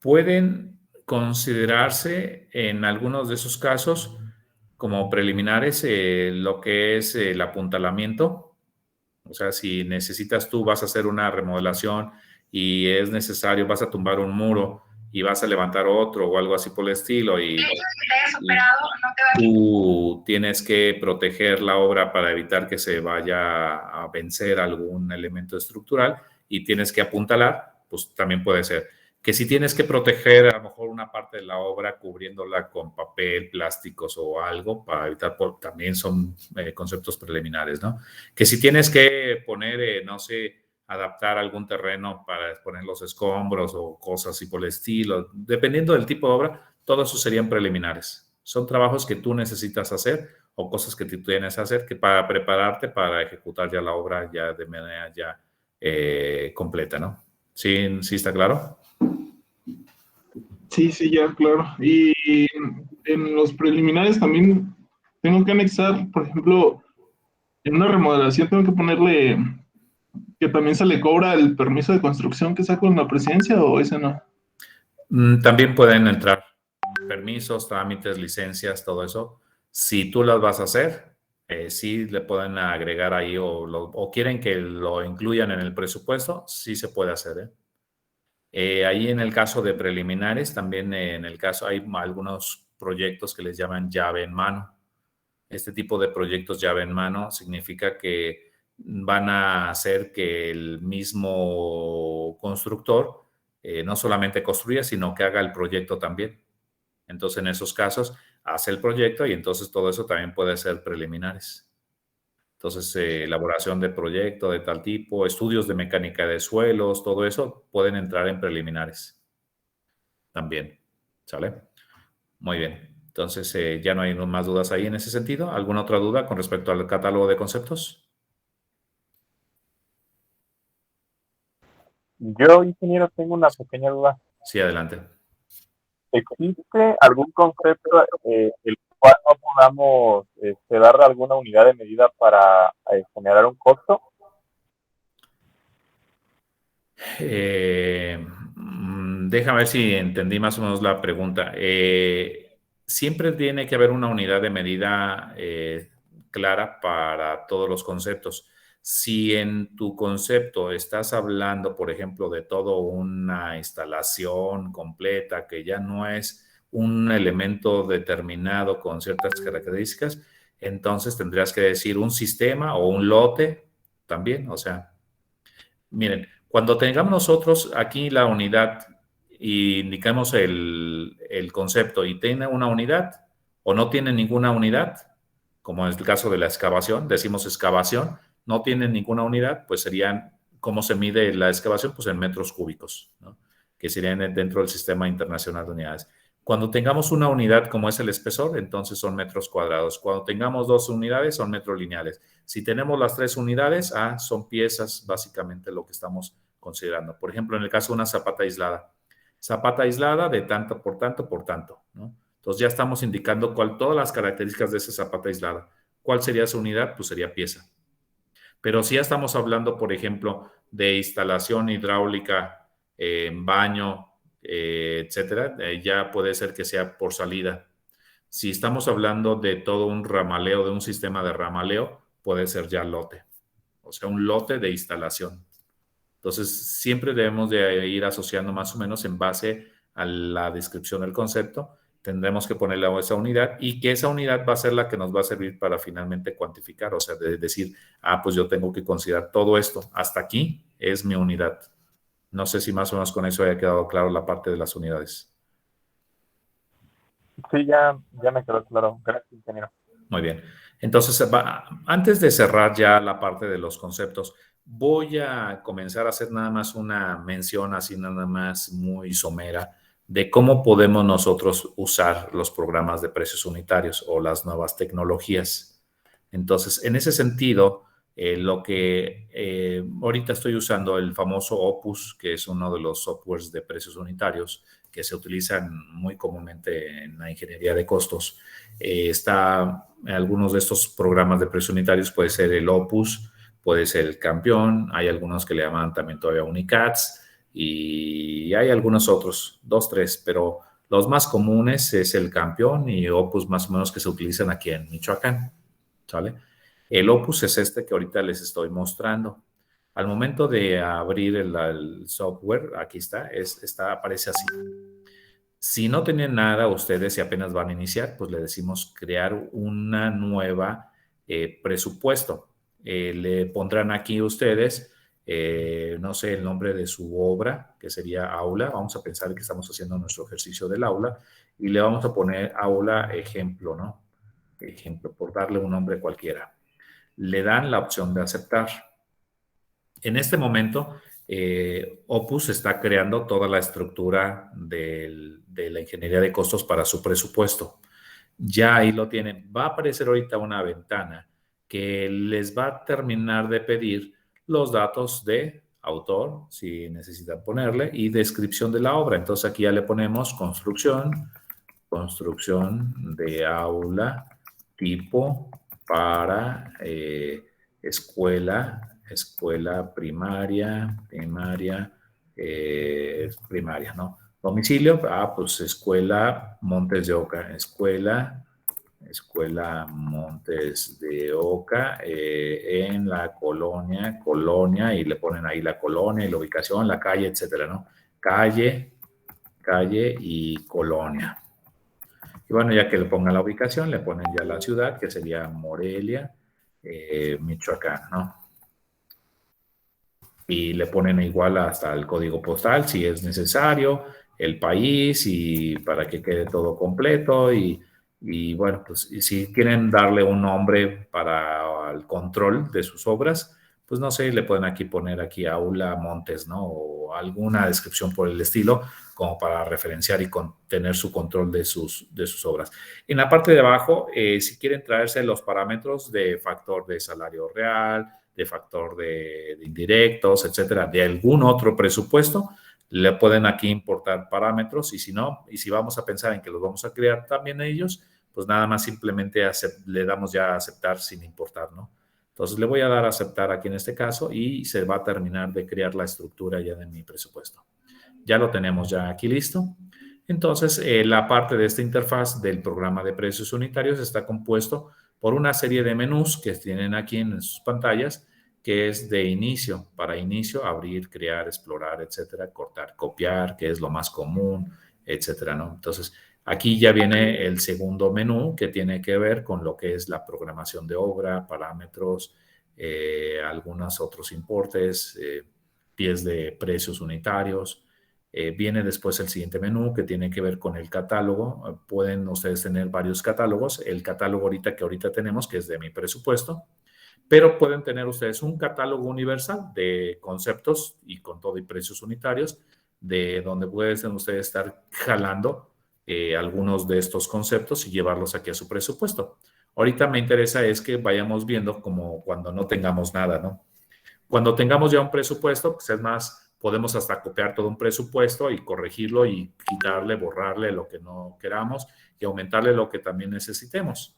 Pueden considerarse en algunos de esos casos como preliminares lo que es el apuntalamiento. O sea, si necesitas tú, vas a hacer una remodelación y es necesario, vas a tumbar un muro y vas a levantar otro o algo así por el estilo y tú tienes que proteger la obra para evitar que se vaya a vencer algún elemento estructural y tienes que apuntalar, pues también puede ser. Que si tienes que proteger a lo mejor una parte de la obra cubriéndola con papel, plásticos o algo para evitar, también son conceptos preliminares, ¿no? Que si tienes que poner, no sé, adaptar algún terreno para poner los escombros o cosas así por el estilo, dependiendo del tipo de obra, todos esos serían preliminares. Son trabajos que tú necesitas hacer o cosas que tú tienes que hacer que para prepararte para ejecutar ya la obra ya de manera ya completa, ¿no? ¿Sí, sí está claro? Sí, ya, claro. Y en los preliminares también tengo que anexar, por ejemplo, en una remodelación tengo que ponerle que también se le cobra el permiso de construcción que saco en la presidencia, ¿o ese no? También pueden entrar permisos, trámites, licencias, todo eso. Si tú las vas a hacer, sí le pueden agregar ahí o quieren que lo incluyan en el presupuesto, sí se puede hacer, ahí en el caso de preliminares, también en el caso hay algunos proyectos que les llaman llave en mano. Este tipo de proyectos llave en mano significa que van a hacer que el mismo constructor no solamente construya, sino que haga el proyecto también. Entonces, en esos casos, hace el proyecto y entonces todo eso también puede ser preliminares. Entonces, elaboración de proyecto de tal tipo, estudios de mecánica de suelos, todo eso pueden entrar en preliminares también. ¿Sale? Muy bien. Entonces, ya no hay más dudas ahí en ese sentido. ¿Alguna otra duda con respecto al catálogo de conceptos? Yo, ingeniero, tengo una pequeña duda. Sí, adelante. ¿Existe algún concepto el cual no podamos darle alguna unidad de medida para generar un costo? Déjame ver si entendí más o menos la pregunta. Siempre tiene que haber una unidad de medida clara para todos los conceptos. Si en tu concepto estás hablando, por ejemplo, de toda una instalación completa que ya no es un elemento determinado con ciertas características, entonces tendrías que decir un sistema o un lote también. O sea, miren, cuando tengamos nosotros aquí la unidad y indicamos el concepto y tiene una unidad o no tiene ninguna unidad, como es el caso de la excavación, decimos excavación, no tiene ninguna unidad, pues serían, ¿cómo se mide la excavación? Pues en metros cúbicos, ¿no? Que serían dentro del Sistema Internacional de Unidades. Cuando tengamos una unidad como es el espesor, entonces son metros cuadrados. Cuando tengamos 2 unidades, son metros lineales. Si tenemos las 3 unidades, son piezas, básicamente lo que estamos considerando. Por ejemplo, en el caso de una zapata aislada. Zapata aislada de tanto por tanto por tanto, ¿no? Entonces ya estamos indicando todas las características de esa zapata aislada. ¿Cuál sería su unidad? Pues sería pieza. Pero si ya estamos hablando, por ejemplo, de instalación hidráulica, baño, etcétera, ya puede ser que sea por salida. Si estamos hablando de todo un ramaleo, de un sistema de ramaleo, puede ser ya lote. O sea, un lote de instalación. Entonces, siempre debemos de ir asociando más o menos en base a la descripción del concepto. Tendremos que ponerle a esa unidad y que esa unidad va a ser la que nos va a servir para finalmente cuantificar, o sea, de decir, pues yo tengo que considerar todo esto. Hasta aquí es mi unidad. No sé si más o menos con eso haya quedado claro la parte de las unidades. Sí, ya me quedó claro. Gracias, ingeniero. Muy bien. Entonces, antes de cerrar ya la parte de los conceptos, voy a comenzar a hacer nada más una mención así nada más muy somera de cómo podemos nosotros usar los programas de precios unitarios o las nuevas tecnologías. Entonces, en ese sentido, lo que ahorita estoy usando, el famoso Opus, que es uno de los softwares de precios unitarios que se utilizan muy comúnmente en la ingeniería de costos. Algunos de estos programas de precios unitarios puede ser el Opus, puede ser el Campeón, hay algunos que le llaman también todavía Unicats, y hay algunos otros, 2, 3, pero los más comunes es el Campeón y Opus más o menos que se utilizan aquí en Michoacán, ¿sale? El Opus es este que ahorita les estoy mostrando. Al momento de abrir el software, aquí aparece así. Si no tienen nada ustedes y apenas van a iniciar, pues le decimos crear una nueva presupuesto. Le pondrán aquí ustedes no sé, el nombre de su obra, que sería aula. Vamos a pensar que estamos haciendo nuestro ejercicio del aula y le vamos a poner aula ejemplo, ¿no? Ejemplo, por darle un nombre cualquiera. Le dan la opción de aceptar. En este momento, Opus está creando toda la estructura de la ingeniería de costos para su presupuesto. Ya ahí lo tienen. Va a aparecer ahorita una ventana que les va a terminar de pedir los datos de autor, si necesitan ponerle, y descripción de la obra. Entonces aquí ya le ponemos construcción de aula tipo para escuela primaria, ¿no? Domicilio, pues escuela Montes de Oca, escuela Montes de Oca en la colonia, y le ponen ahí la colonia y la ubicación, la calle, etcétera, ¿no? Calle y colonia. Y bueno, ya que le pongan la ubicación, le ponen ya la ciudad, que sería Morelia, Michoacán, ¿no? Y le ponen igual hasta el código postal, si es necesario, el país, y para que quede todo completo, y Y bueno, pues y si quieren darle un nombre para el control de sus obras, pues no sé, le pueden aquí poner aquí Aula Montes, ¿no? O alguna descripción por el estilo, como para referenciar y tener su control de sus obras. En la parte de abajo, si quieren traerse los parámetros de factor de salario real, de factor de indirectos, etcétera, de algún otro presupuesto, le pueden aquí importar parámetros, y si no, y si vamos a pensar en que los vamos a crear también ellos, pues nada más simplemente le damos ya a aceptar sin importar, ¿no? Entonces le voy a dar a aceptar aquí en este caso y se va a terminar de crear la estructura ya de mi presupuesto. Ya lo tenemos ya aquí listo. Entonces, la parte de esta interfaz del programa de precios unitarios está compuesto por una serie de menús que tienen aquí en sus pantallas, que es de inicio. Para inicio, abrir, crear, explorar, etcétera, cortar, copiar, que es lo más común, etcétera, ¿no? Entonces, aquí ya viene el segundo menú que tiene que ver con lo que es la programación de obra, parámetros, algunos otros importes, pies de precios unitarios. Viene después el siguiente menú que tiene que ver con el catálogo. Pueden ustedes tener varios catálogos. El catálogo que ahorita tenemos, que es de mi presupuesto, pero pueden tener ustedes un catálogo universal de conceptos y con todo y precios unitarios, de donde pueden ustedes estar jalando algunos de estos conceptos y llevarlos aquí a su presupuesto. Ahorita me interesa es que vayamos viendo como cuando no tengamos nada, ¿no? Cuando tengamos ya un presupuesto, pues es más, podemos hasta copiar todo un presupuesto y corregirlo y quitarle, borrarle lo que no queramos y aumentarle lo que también necesitemos.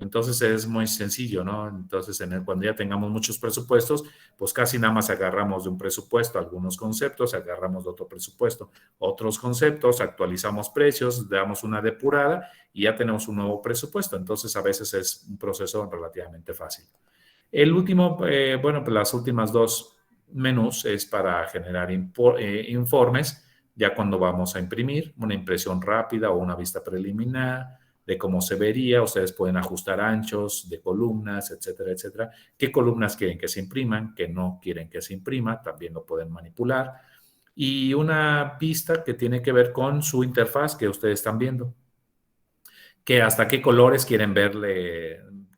Entonces es muy sencillo, ¿no? Entonces cuando ya tengamos muchos presupuestos, pues casi nada más agarramos de un presupuesto algunos conceptos, agarramos de otro presupuesto otros conceptos, actualizamos precios, damos una depurada y ya tenemos un nuevo presupuesto. Entonces a veces es un proceso relativamente fácil. El último, bueno, pues las últimas dos menús es para generar informes, ya cuando vamos a imprimir, una impresión rápida o una vista preliminar de cómo se vería. Ustedes pueden ajustar anchos de columnas, etcétera, etcétera. ¿Qué columnas quieren que se impriman? ¿Qué no quieren que se imprima? También lo pueden manipular. Y una vista que tiene que ver con su interfaz que ustedes están viendo. Que hasta qué colores quieren ver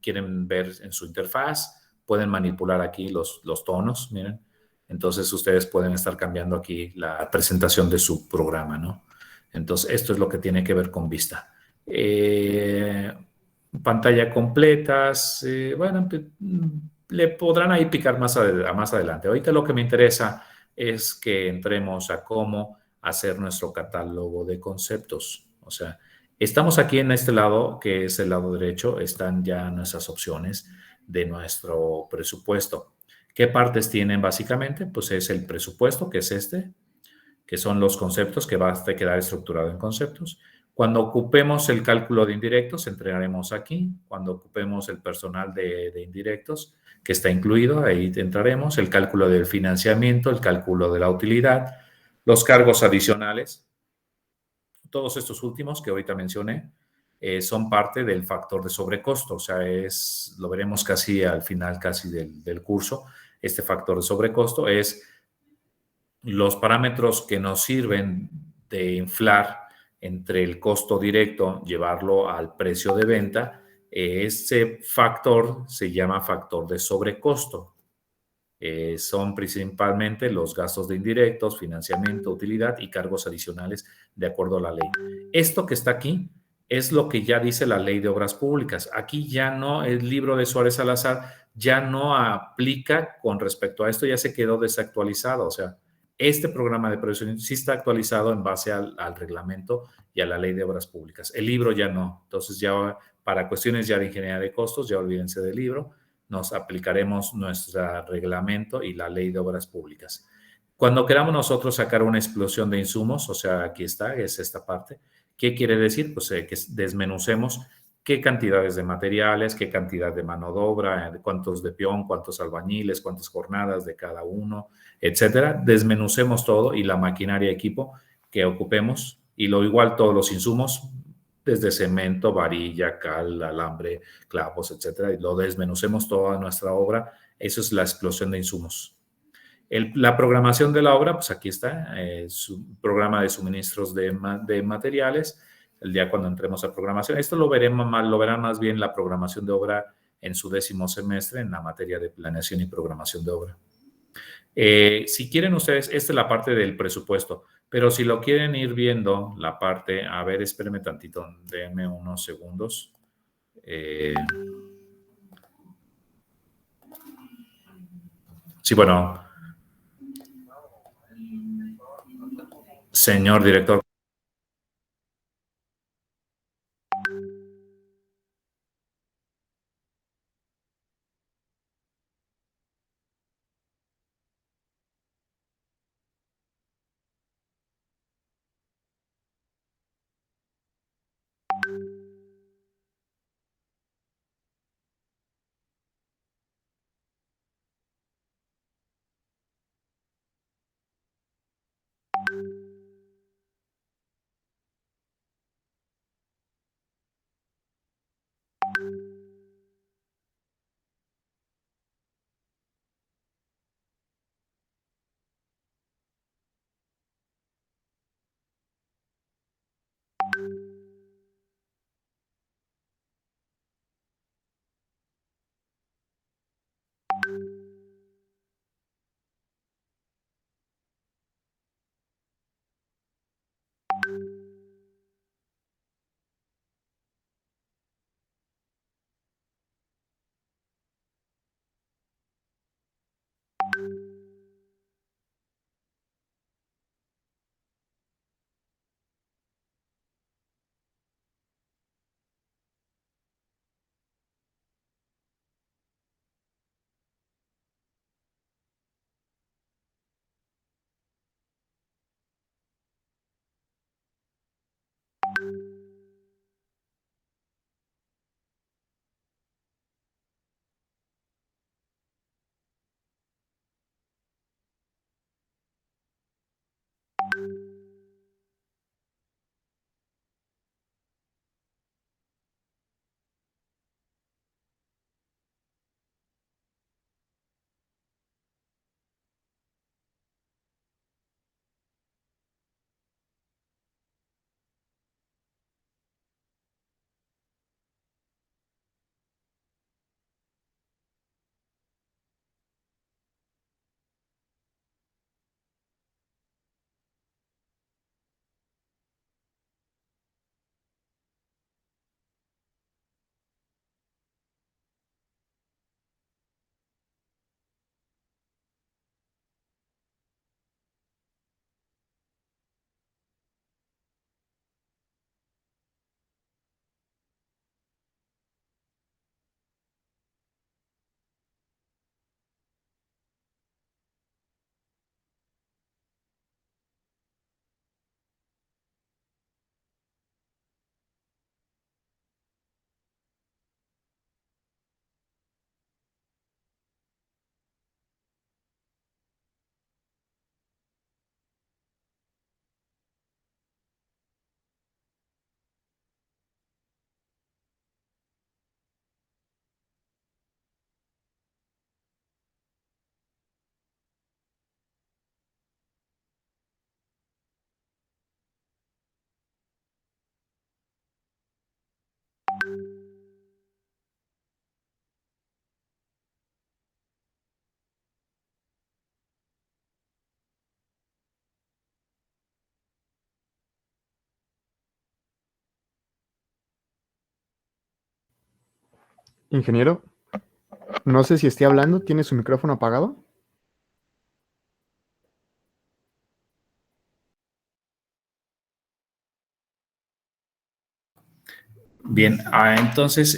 en su interfaz. Pueden manipular aquí los tonos, miren. Entonces, ustedes pueden estar cambiando aquí la presentación de su programa, ¿no? Entonces, esto es lo que tiene que ver con vista. Pantalla completas, bueno, le podrán ahí picar más adelante. Ahorita lo que me interesa es que entremos a cómo hacer nuestro catálogo de conceptos. O sea, estamos aquí en este lado, que es el lado derecho, están ya nuestras opciones de nuestro presupuesto. ¿Qué partes tienen básicamente? Pues es el presupuesto, que es este, que son los conceptos, que va a quedar estructurado en conceptos. Cuando ocupemos el cálculo de indirectos, entraremos aquí. Cuando ocupemos el personal de indirectos, que está incluido, ahí entraremos. El cálculo del financiamiento, el cálculo de la utilidad, los cargos adicionales. Todos estos últimos que ahorita mencioné son parte del factor de sobrecosto. O sea, lo veremos casi al final casi del curso. Este factor de sobrecosto es los parámetros que nos sirven de inflar entre el costo directo, llevarlo al precio de venta. Ese factor se llama factor de sobrecosto. Son principalmente los gastos de indirectos, financiamiento, utilidad y cargos adicionales de acuerdo a la ley. Esto que está aquí es lo que ya dice la Ley de Obras Públicas. Aquí ya no, el libro de Suárez Salazar ya no aplica con respecto a esto, ya se quedó desactualizado. O sea, este programa de precios sí está actualizado en base al reglamento y a la Ley de Obras Públicas. El libro ya no. Entonces ya para cuestiones ya de ingeniería de costos, ya olvídense del libro. Nos aplicaremos nuestro reglamento y la Ley de Obras Públicas. Cuando queramos nosotros sacar una explosión de insumos, o sea, aquí está, es esta parte. ¿Qué quiere decir? Pues que desmenucemos qué cantidades de materiales, qué cantidad de mano de obra, cuántos de peón, cuántos albañiles, cuántas jornadas de cada uno, etcétera. Desmenucemos todo y la maquinaria, equipo que ocupemos y lo igual todos los insumos, desde cemento, varilla, cal, alambre, clavos, etcétera, y lo desmenucemos toda nuestra obra. Eso es la explosión de insumos. La programación de la obra, pues aquí está, su programa de suministros de materiales, el día cuando entremos a programación. Esto lo verán más bien la programación de obra en su 10º semestre en la materia de planeación y programación de obra. Si quieren ustedes, esta es la parte del presupuesto, pero si lo quieren ir viendo, la parte, a ver, espérenme tantito, denme unos segundos. Sí, bueno. Señor director. Ingeniero, no sé si esté hablando, ¿tiene su micrófono apagado? Bien, entonces,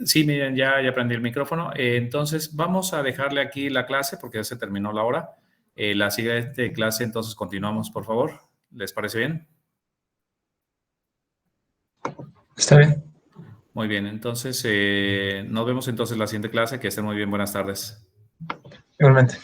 sí, miren, ya prendí el micrófono. Entonces, vamos a dejarle aquí la clase porque ya se terminó la hora. La siguiente clase, entonces, continuamos, por favor. ¿Les parece bien? Está bien. Muy bien, entonces, nos vemos entonces en la siguiente clase. Que estén muy bien, buenas tardes. Igualmente.